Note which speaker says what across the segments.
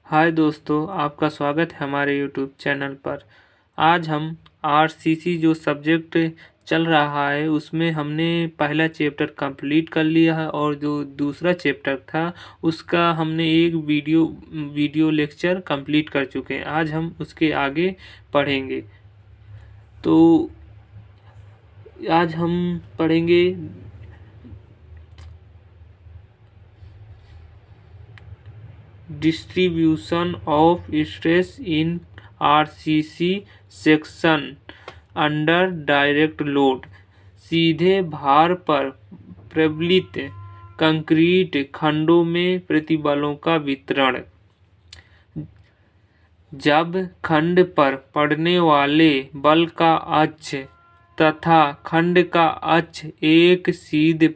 Speaker 1: हाय दोस्तों, आपका स्वागत है हमारे यूट्यूब चैनल पर। आज हम आरसीसी जो सब्जेक्ट चल रहा है उसमें हमने पहला चैप्टर कंप्लीट कर लिया है और जो दूसरा चैप्टर था उसका हमने एक वीडियो लेक्चर कंप्लीट कर चुके हैं। आज हम उसके आगे पढ़ेंगे। तो आज हम पढ़ेंगे distribution of stress in RCC section under direct load. सीधे भार पर प्रबलित कंक्रीट खंडों में प्रतिबलों का वितरण। जब खंड पर पड़ने वाले बल का अक्ष तथा खंड का अक्ष एक सीध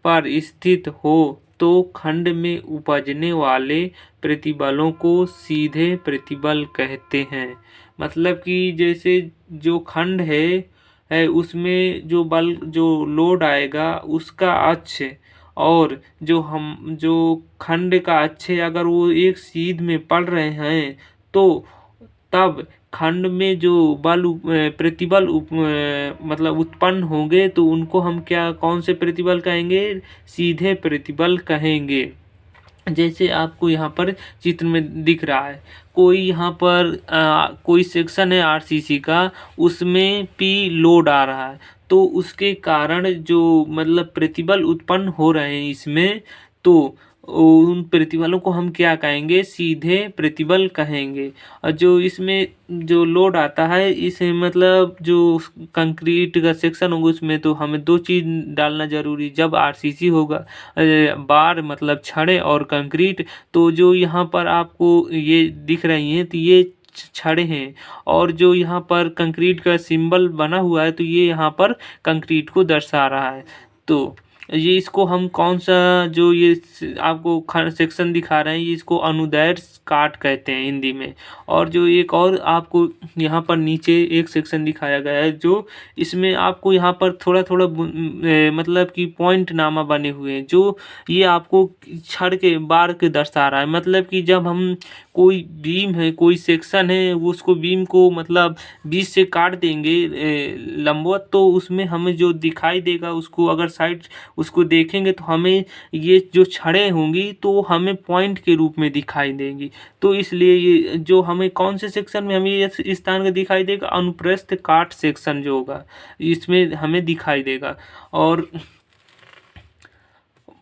Speaker 1: पर स्थित हो तो खंड में उपजने वाले प्रतिबलों को सीधे प्रतिबल कहते हैं। मतलब कि जैसे जो खंड है उसमें जो लोड आएगा उसका अक्ष और जो खंड का अक्ष है अगर वो एक सीध में पड़ रहे हैं तो तब खंड में जो प्रतिबल मतलब उत्पन्न होंगे तो उनको हम कौन से प्रतिबल कहेंगे? सीधे प्रतिबल कहेंगे। जैसे आपको यहाँ पर चित्र में दिख रहा है, कोई यहाँ पर कोई सेक्शन है आरसीसी का, उसमें पी लोड आ रहा है तो उसके कारण जो मतलब प्रतिबल उत्पन्न हो रहे हैं इसमें, तो उन प्रतिबलों को हम क्या कहेंगे? सीधे प्रतिबल कहेंगे। और जो इसमें जो लोड आता है इसे मतलब जो कंक्रीट का सेक्शन होगा उसमें तो हमें दो चीज़ डालना जरूरी। जब आरसीसी होगा बार मतलब छड़े और कंक्रीट, तो जो यहाँ पर आपको ये दिख रही हैं तो ये छड़े हैं और जो यहाँ पर कंक्रीट का सिंबल बना हुआ है तो ये यहाँ पर कंक्रीट को दर्शा रहा है। तो ये इसको हम कौन सा जो ये आपको सेक्शन दिखा रहे हैं ये इसको अनुदैर्ध्य काट कहते हैं हिंदी में। और जो एक और आपको यहाँ पर नीचे एक सेक्शन दिखाया गया है जो इसमें आपको यहाँ पर थोड़ा थोड़ा मतलब कि पॉइंट नामा बने हुए हैं जो ये आपको छड़ के बार के दर्शा रहा है। मतलब कि जब हम कोई बीम है कोई सेक्शन है उसको बीम को मतलब बीच से काट देंगे लंबवत, तो उसमें हमें जो दिखाई देगा उसको अगर साइड उसको देखेंगे तो हमें ये जो छड़ें होंगी तो हमें पॉइंट के रूप में दिखाई देंगी। तो इसलिए ये जो हमें कौन से सेक्शन में हमें ये स्थान का दिखाई देगा? अनुप्रस्थ काट सेक्शन जो होगा इसमें हमें दिखाई देगा। और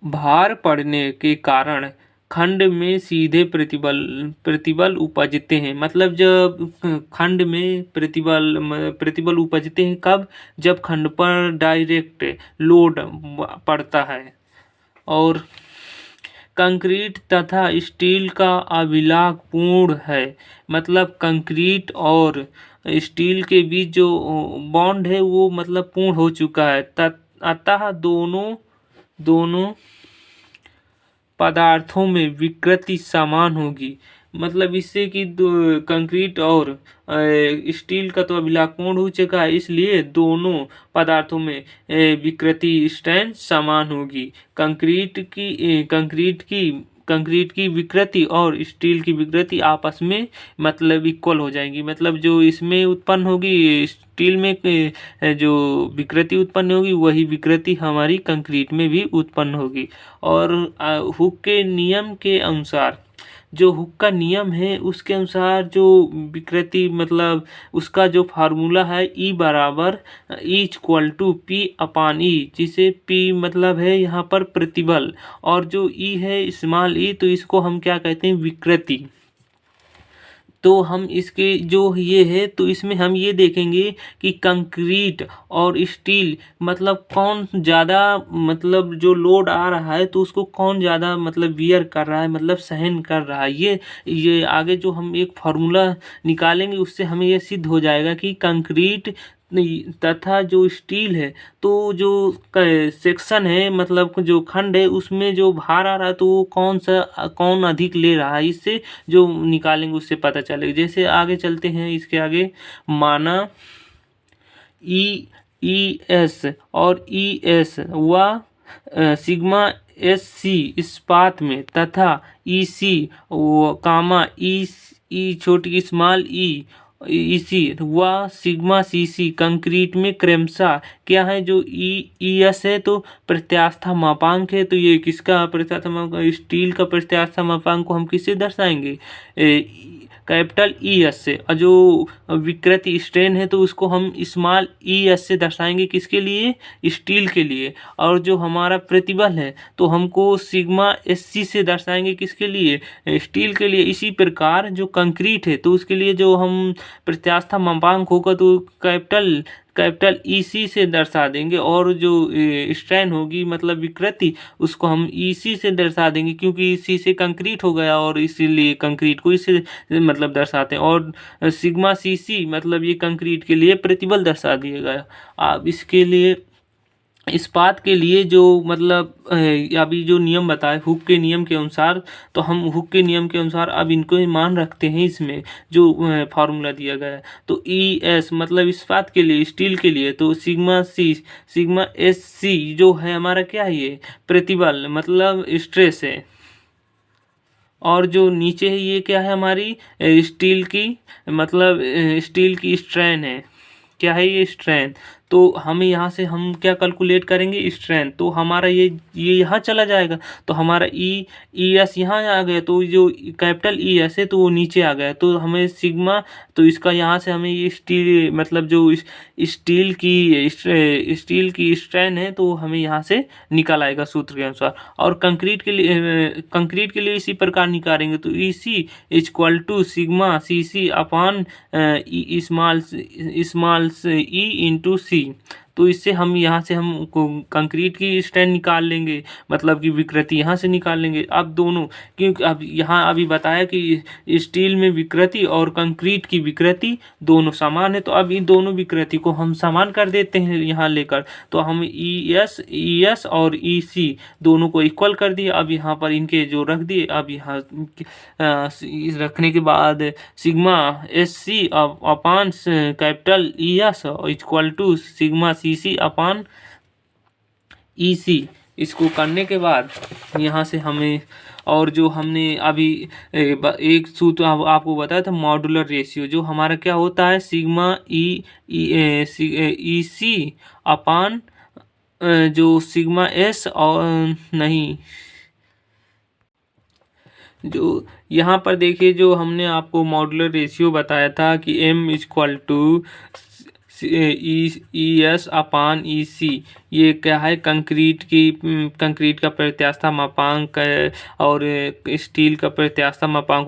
Speaker 1: भार पड़ने के कारण खंड में सीधे प्रतिबल उपजते हैं। मतलब जब खंड में प्रतिबल उपजते हैं कब? जब खंड पर डायरेक्ट लोड पड़ता है। और कंक्रीट तथा स्टील का अभिलाख पूर्ण है। मतलब कंक्रीट और स्टील के बीच जो बॉन्ड है वो मतलब पूर्ण हो चुका है। अतः दोनों पदार्थों में विकृति समान होगी। मतलब इससे कि कंक्रीट और स्टील का तो अभिलाख पूर्ण हो चुका है, इसलिए दोनों पदार्थों में विकृति स्ट्रेंथ समान होगी। कंक्रीट की विकृति और स्टील की विकृति आपस में मतलब इक्वल हो जाएंगी। मतलब जो इसमें उत्पन्न होगी स्टील में जो विकृति उत्पन्न होगी वही विकृति हमारी कंक्रीट में भी उत्पन्न होगी। और हुक के नियम के अनुसार, जो हुक का नियम है उसके अनुसार जो विकृति मतलब उसका जो फार्मूला है E बराबर E=P/E, जिसे P मतलब है यहाँ पर प्रतिबल और जो E है स्मॉल e तो इसको हम क्या कहते हैं? विकृति। तो हम इसके जो ये है तो इसमें हम ये देखेंगे कि कंक्रीट और स्टील मतलब कौन ज़्यादा मतलब जो लोड आ रहा है तो उसको कौन ज़्यादा मतलब बियर कर रहा है, मतलब सहन कर रहा है। ये आगे जो हम एक फार्मूला निकालेंगे उससे हमें ये सिद्ध हो जाएगा कि कंक्रीट तथा जो स्टील है तो जो सेक्शन है मतलब जो खंड है उसमें जो भार आ रहा है तो वो कौन अधिक ले रहा है, इससे जो निकालेंगे उससे पता चलेगा। जैसे आगे चलते हैं, इसके आगे माना ई एस और ई एस व सिग्मा SC इस्पात में तथा EC कामा ई छोटी स्मॉल EC व सिग्मा CC कंक्रीट में क्रमशः क्या है, जो ES है तो प्रत्यास्था मापांक है। तो ये किसका प्रत्यास्था मापांक, स्टील का प्रत्यास्था मापांक को हम किससे दर्शाएंगे, कैपिटल ES से। और जो विकृति स्ट्रेन है तो उसको हम स्मॉल ES से दर्शाएंगे, किसके लिए, स्टील के लिए। और जो हमारा प्रतिबल है तो हमको सिग्मा SC से दर्शाएंगे, किसके लिए, स्टील के लिए। इसी प्रकार जो कंक्रीट है तो उसके लिए जो हम प्रत्यास्था मापांक होगा तो कैपिटल EC से दर्शा देंगे। और जो स्ट्रेन होगी मतलब विकृति, उसको हम EC से दर्शा देंगे, क्योंकि EC से कंक्रीट हो गया और इसीलिए कंक्रीट को इससे मतलब दर्शाते हैं। और सिग्मा CC मतलब ये कंक्रीट के लिए प्रतिबल दर्शा दिया गया। अब इसके लिए इस्पात के लिए जो मतलब अभी जो नियम बताए हुक के नियम के अनुसार, तो हम हुक के नियम के अनुसार अब इनको ही मान रखते हैं इसमें जो फार्मूला दिया गया है। तो ES मतलब इस्पात के लिए, स्टील के लिए, तो सिग्मा SC जो है हमारा क्या है, ये प्रतिबल मतलब स्ट्रेस है। और जो नीचे है ये क्या है, हमारी स्टील की मतलब स्टील की स्ट्रेन है। क्या है ये, स्ट्रेन। तो हमें यहाँ से हम क्या कैलकुलेट करेंगे, स्ट्रेन। तो हमारा ये यहाँ चला जाएगा, तो हमारा ES यहाँ आ गया, तो जो कैपिटल ES है तो वो नीचे आ गया। तो हमें सिग्मा, तो इसका यहाँ से हमें ये स्टील मतलब जो स्टील की स्ट्रेन है तो हमें यहाँ से निकल आएगा सूत्र के अनुसार। और कंक्रीट के लिए इसी प्रकार निकालेंगे, तो EC equal to sigma CC upon small E into C। तो इससे हम यहाँ से हम कंक्रीट की स्ट्रेन निकाल लेंगे, मतलब कि विकृति यहाँ से निकाल लेंगे। अब दोनों, क्योंकि अब यहाँ अभी बताया कि स्टील में विकृति और कंक्रीट की विकृति दोनों समान है, तो अब इन दोनों विकृति को हम समान कर देते हैं यहाँ लेकर। तो हम ES और EC दोनों को इक्वल कर दिए। अब यहाँ पर इनके जो रख दिए, अब यहाँ रखने के बाद sigma SC upon capital ES equal to sigma CC upon EC। इसको करने के बाद यहाँ से हमें, और जो हमने अभी एक सूत्र आपको बताया था मॉड्यूलर रेशियो, जो हमारा क्या होता है, सिग्मा EC अपान जो सिग्मा S और नहीं, जो यहाँ पर देखिए जो हमने आपको मॉड्यूलर रेशियो बताया था कि M equal to ES upon EC, ये क्या है, कंक्रीट का प्रत्यास्था मापांक और स्टील का प्रत्यास्था मापांक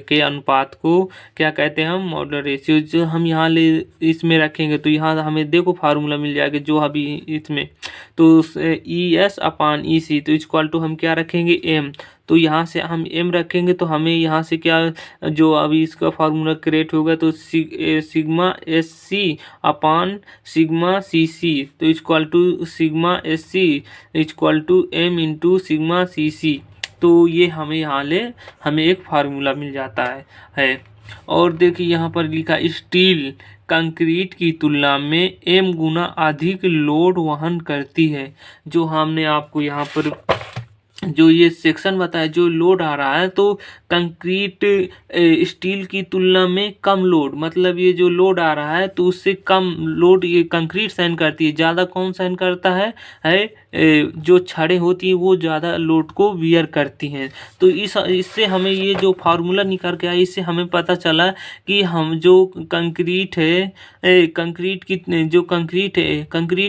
Speaker 1: के अनुपात को क्या कहते हैं हम, मॉड्यूलर रेशियो। जो हम यहाँ इसमें रखेंगे तो यहाँ हमें देखो फार्मूला मिल जाएगा जो अभी इसमें, तो ES अपान EC तो इक्वल टू हम क्या रखेंगे, M। तो यहाँ से हम M रखेंगे तो हमें यहाँ से क्या, जो अभी इसका फार्मूला क्रिएट होगा तो sigma SC upon sigma CC तो equal to sigma SC equal to M into sigma CC। तो ये हमें एक फार्मूला मिल जाता है। और देखिए यहाँ पर लिखा, स्टील कंक्रीट की तुलना में M गुना अधिक लोड वहन करती है। जो हमने आपको यहाँ पर जो ये सेक्शन बताया, जो लोड आ रहा है तो कंक्रीट स्टील की तुलना में कम लोड, मतलब ये जो लोड आ रहा है तो उससे कम लोड ये कंक्रीट सहन करती है। ज़्यादा कौन सहन करता है जो छड़ें होती हैं वो ज़्यादा लोड को बियर करती हैं। तो इससे हमें ये जो फार्मूला निकल के आया, इससे हमें पता चला कि हम जो कंक्रीट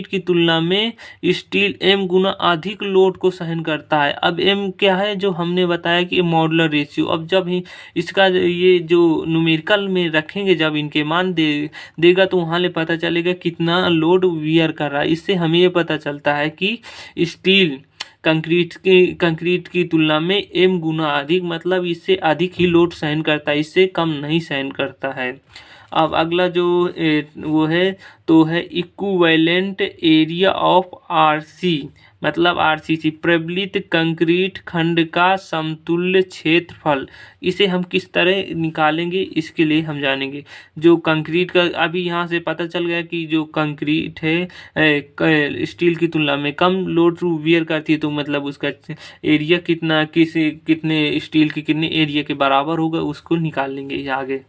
Speaker 1: की तुलना में स्टील M गुना अधिक लोड को सहन करता है। अब M क्या है, जो हमने बताया कि मॉड्यूलर रेशियो। अब जब ही इसका ये जो न्यूमेरिकल में रखेंगे, जब इनके मान देगा तो वहाँ ले पता चलेगा कितना लोड वियर कर रहा है। इससे हमें ये पता चलता है कि स्टील कंक्रीट की तुलना में M गुना अधिक, मतलब इससे अधिक ही लोड सहन करता है, इससे कम नहीं सहन करता है। अब अगला जो वो है तो है इक्विवेलेंट एरिया ऑफ RC, मतलब आरसीसी प्रबलित कंक्रीट खंड का समतुल्य क्षेत्रफल। इसे हम किस तरह निकालेंगे इसके लिए हम जानेंगे। जो कंक्रीट का अभी यहाँ से पता चल गया कि जो कंक्रीट है स्टील की तुलना में कम लोड टू बियर करती है, तो मतलब उसका एरिया कितना कितने स्टील के कितने एरिया के बराबर होगा उसको निकाल लेंगे आगे।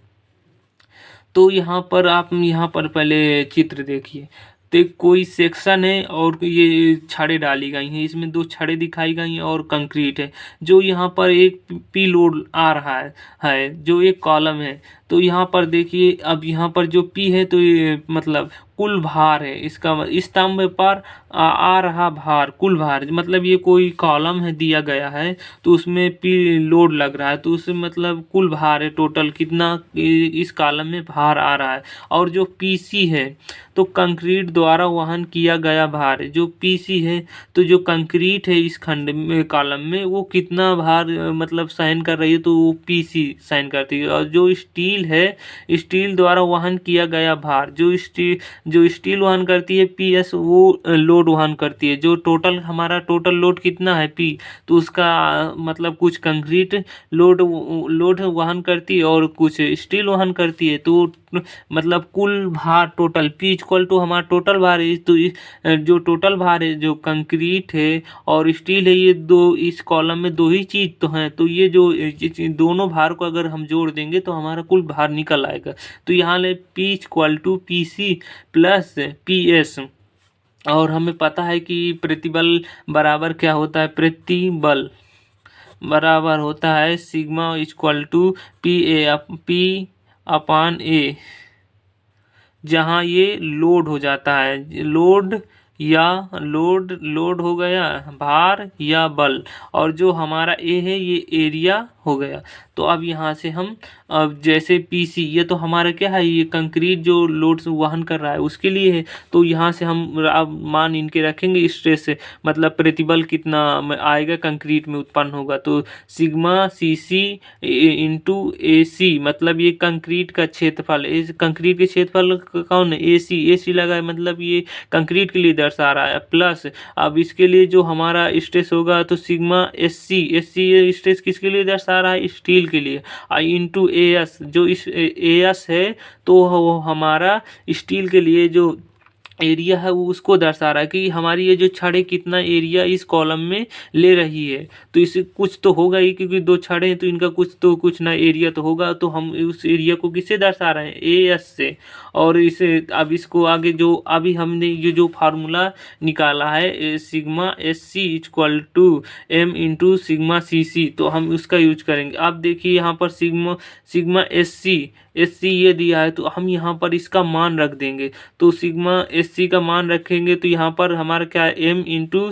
Speaker 1: तो यहाँ पर आप यहाँ पर पहले चित्र देखिए। तो कोई सेक्शन है और ये छड़ें डाली गई हैं, इसमें 2 छड़ें दिखाई गई हैं और कंक्रीट है। जो यहाँ पर एक पी लोड आ रहा है जो एक कॉलम है। तो यहाँ पर देखिए, अब यहाँ पर जो पी है तो ये मतलब कुल भार है इसका, स्तंभ पर आ रहा भार, कुल भार मतलब ये कोई कॉलम है दिया गया है तो उसमें पी लोड लग रहा है, तो उसमें मतलब कुल भार है टोटल कितना इस कॉलम में भार आ रहा है। और जो पीसी है तो कंक्रीट द्वारा वहन किया गया भार है। जो पीसी है तो जो कंक्रीट है इस खंड में कॉलम में वो कितना भार मतलब सहन कर रही है, तो वो पीसी सहन करती है। और जो स्टील है, स्टील द्वारा वहन किया गया भार, जो स्टील वहन करती है पीएस, वो लोड वहन करती है। जो टोटल हमारा टोटल लोड कितना है पी, तो उसका मतलब कुछ कंक्रीट लोड वहन करती है और कुछ स्टील वहन करती है। तो मतलब कुल भार टोटल पी इक्वल टू हमारा टोटल भार है। तो जो टोटल भार है जो कंक्रीट है और स्टील है, ये दो इस कॉलम में 2 ही चीज़ तो हैं। तो ये जो दोनों भार को अगर हम जोड़ देंगे तो हमारा कुल भार निकल आएगा। तो यहाँ ले P equal to P C plus P S. और हमें पता है कि प्रतिबल बराबर क्या होता है, प्रतिबल बराबर होता है sigma equal to P upon A, जहाँ ये लोड हो जाता है, लोड हो गया भार या बल, और जो हमारा ए है ये एरिया हो गया। तो अब यहाँ से हम अब जैसे पीसी ये तो हमारा क्या है, ये कंक्रीट जो लोड वहन कर रहा है उसके लिए है। तो यहाँ से हम अब मान इनके रखेंगे स्ट्रेस से, मतलब प्रतिबल कितना आएगा कंक्रीट में उत्पन्न होगा। तो सिग्मा सी सी इंटू ए सी, मतलब ये कंक्रीट का क्षेत्रफल, इस कंक्रीट के क्षेत्रफल कौन है, ए सी लगा है, मतलब ये कंक्रीट के लिए दर्शा रहा है। प्लस अब इसके लिए जो हमारा स्ट्रेस होगा तो सिग्मा एस सी स्ट्रेस किसके लिए दर्शा रहा है, स्टील के लिए। आई इंटू ए एस, जो इस ए एस है तो वो हमारा स्टील के लिए जो एरिया है वो उसको दर्शा रहा है कि हमारी ये जो छड़ें कितना एरिया इस कॉलम में ले रही है। तो इसे कुछ तो होगा ही, क्योंकि 2 छड़ें हैं तो इनका कुछ ना एरिया तो होगा। तो हम उस एरिया को किससे दर्शा रहे हैं, ए एस से। और इसे अब इसको आगे जो अभी हमने ये जो फार्मूला निकाला है sigma S C equal to M into sigma C C, तो हम उसका यूज करेंगे। अब देखिए यहाँ पर सिग्मा एस सी ये दिया है, तो हम यहाँ पर इसका मान रख देंगे। तो सिग्मा एस सी का मान रखेंगे तो यहाँ पर हमारा क्या है, M into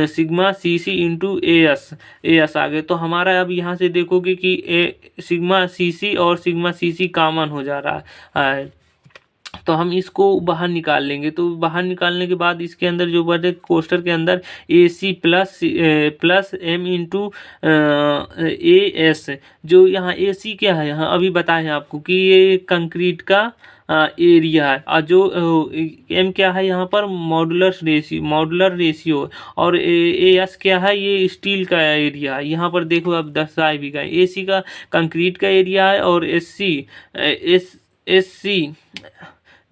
Speaker 1: sigma C C into A S आ गए। तो हमारा अब यहाँ से देखोगे कि सिग्मा सी सी और सिग्मा सी सी कॉमन हो जा रहा है। तो हम इसको बाहर निकाल लेंगे। तो बाहर निकालने के बाद इसके अंदर जो बचे कोष्टर के अंदर A C plus M into A S, जो यहाँ ए सी क्या है, यहाँ अभी बताए हैं आपको कि ये कंक्रीट का एरिया है। और जो एम क्या है यहाँ पर मॉडुलर रेशियो, और ए एस क्या है, ये स्टील का एरिया है। यहाँ पर देखो अब दर्शाए भी गए, ए सी का कंक्रीट का एरिया है और एस सी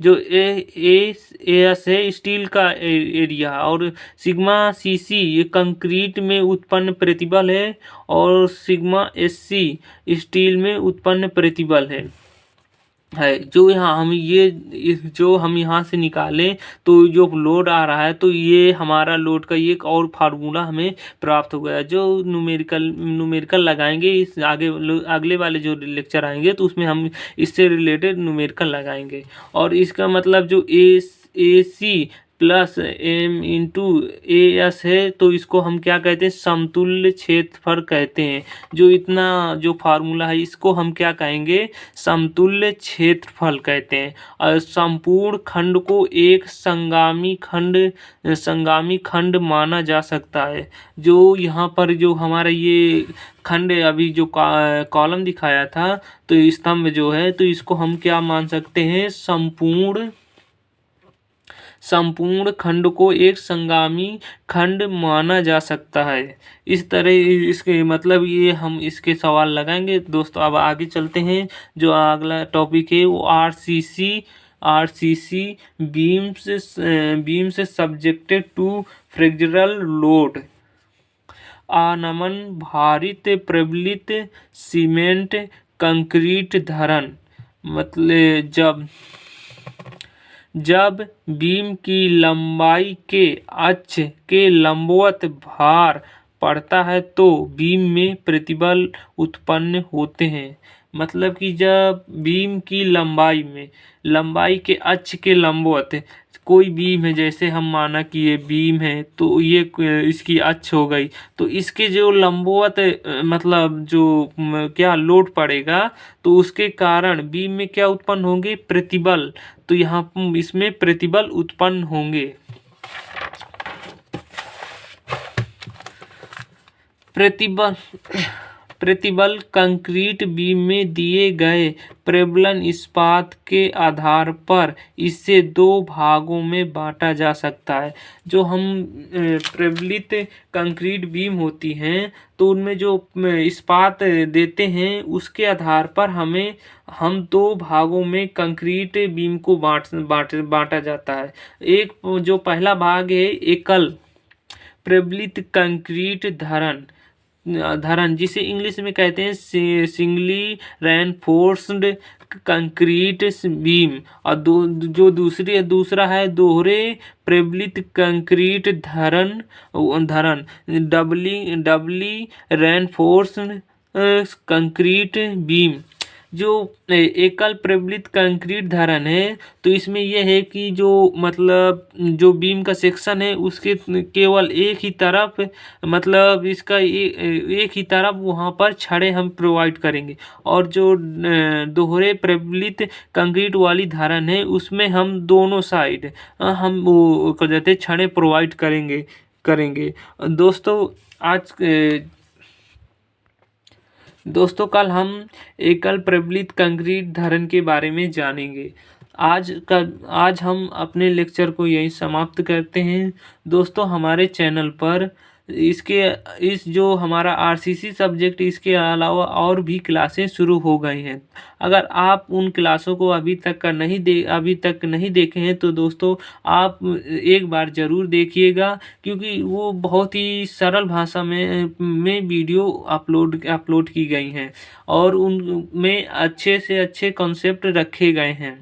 Speaker 1: जो एस है स्टील का एरिया, और सिग्मा सी सी ये कंक्रीट में उत्पन्न प्रतिबल है और सिग्मा एस सी स्टील में उत्पन्न प्रतिबल है। जो हम यहाँ से निकालें तो जो लोड आ रहा है, तो ये हमारा लोड का एक और फार्मूला हमें प्राप्त हो गया। जो न्यूमेरिकल लगाएंगे इस अगले वाले जो लेक्चर आएंगे तो उसमें हम इससे रिलेटेड न्यूमेरिकल लगाएंगे। और इसका मतलब जो A C plus M into A S है, तो इसको हम क्या कहते हैं, समतुल्य क्षेत्रफल कहते हैं। जो इतना जो फार्मूला है इसको हम क्या कहेंगे, समतुल्य क्षेत्रफल कहते हैं। और संपूर्ण खंड को एक संगामी खंड माना जा सकता है। जो यहाँ पर जो हमारा ये खंड अभी जो कॉलम दिखाया था, तो स्तंभ जो है, तो इसको हम क्या मान सकते हैं, संपूर्ण खंड को एक संगामी खंड माना जा सकता है। इस तरह इसके मतलब ये हम इसके सवाल लगाएंगे। दोस्तों अब आगे चलते हैं। जो अगला टॉपिक है वो RCC beams subjected to flexural load. अनमन भारित प्रबलित सीमेंट कंक्रीट धरन। मतलब जब बीम की लंबाई के अक्ष के लंबवत भार पड़ता है तो बीम में प्रतिबल उत्पन्न होते हैं। मतलब कि जब बीम की लंबाई के अक्ष के लंबवत कोई बीम है, जैसे हम माना कि ये बीम है तो ये इसकी अक्ष हो गई, तो इसके जो लंबवत मतलब जो क्या लोड पड़ेगा तो उसके कारण बीम में क्या उत्पन्न होंगे, प्रतिबल। तो यहाँ इसमें प्रतिबल उत्पन्न होंगे। प्रतिबल कंक्रीट बीम में दिए गए प्रबलन इस्पात के आधार पर इसे दो भागों में बांटा जा सकता है। जो हम प्रबलित कंक्रीट बीम होती हैं तो उनमें जो इस्पात देते हैं उसके आधार पर हम दो भागों में कंक्रीट बीम को बांटा जाता है। एक जो पहला भाग है एकल प्रबलित कंक्रीट धरन जिसे इंग्लिश में कहते हैं सिंगली रेनफोर्स्ड कंक्रीट बीम, और दूसरा है दोहरे प्रबलित कंक्रीट धरन डबली रेनफोर्स्ड कंक्रीट बीम। जो एकल प्रबलित कंक्रीट धरन है तो इसमें यह है कि जो मतलब जो बीम का सेक्शन है उसके केवल एक ही तरफ मतलब इसका एक ही तरफ वहाँ पर छड़े हम प्रोवाइड करेंगे, और जो दोहरे प्रबलित कंक्रीट वाली धरन है उसमें हम दोनों साइड हम वो कर देते छड़े प्रोवाइड करेंगे। दोस्तों कल हम एकल प्रबलित कंक्रीट धरन के बारे में जानेंगे। आज हम अपने लेक्चर को यहीं समाप्त करते हैं। दोस्तों हमारे चैनल पर इस जो हमारा आरसीसी सब्जेक्ट इसके अलावा और भी क्लासें शुरू हो गई हैं। अगर आप उन क्लासों को अभी तक नहीं देखे हैं तो दोस्तों आप एक बार ज़रूर देखिएगा, क्योंकि वो बहुत ही सरल भाषा में वीडियो अपलोड की गई हैं और उनमें अच्छे से अच्छे कॉन्सेप्ट रखे गए हैं।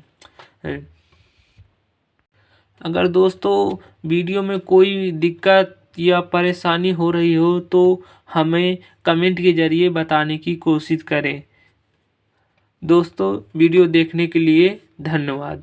Speaker 1: अगर दोस्तों वीडियो में कोई दिक्कत या परेशानी हो रही हो तो हमें कमेंट के ज़रिए बताने की कोशिश करें। दोस्तों वीडियो देखने के लिए धन्यवाद।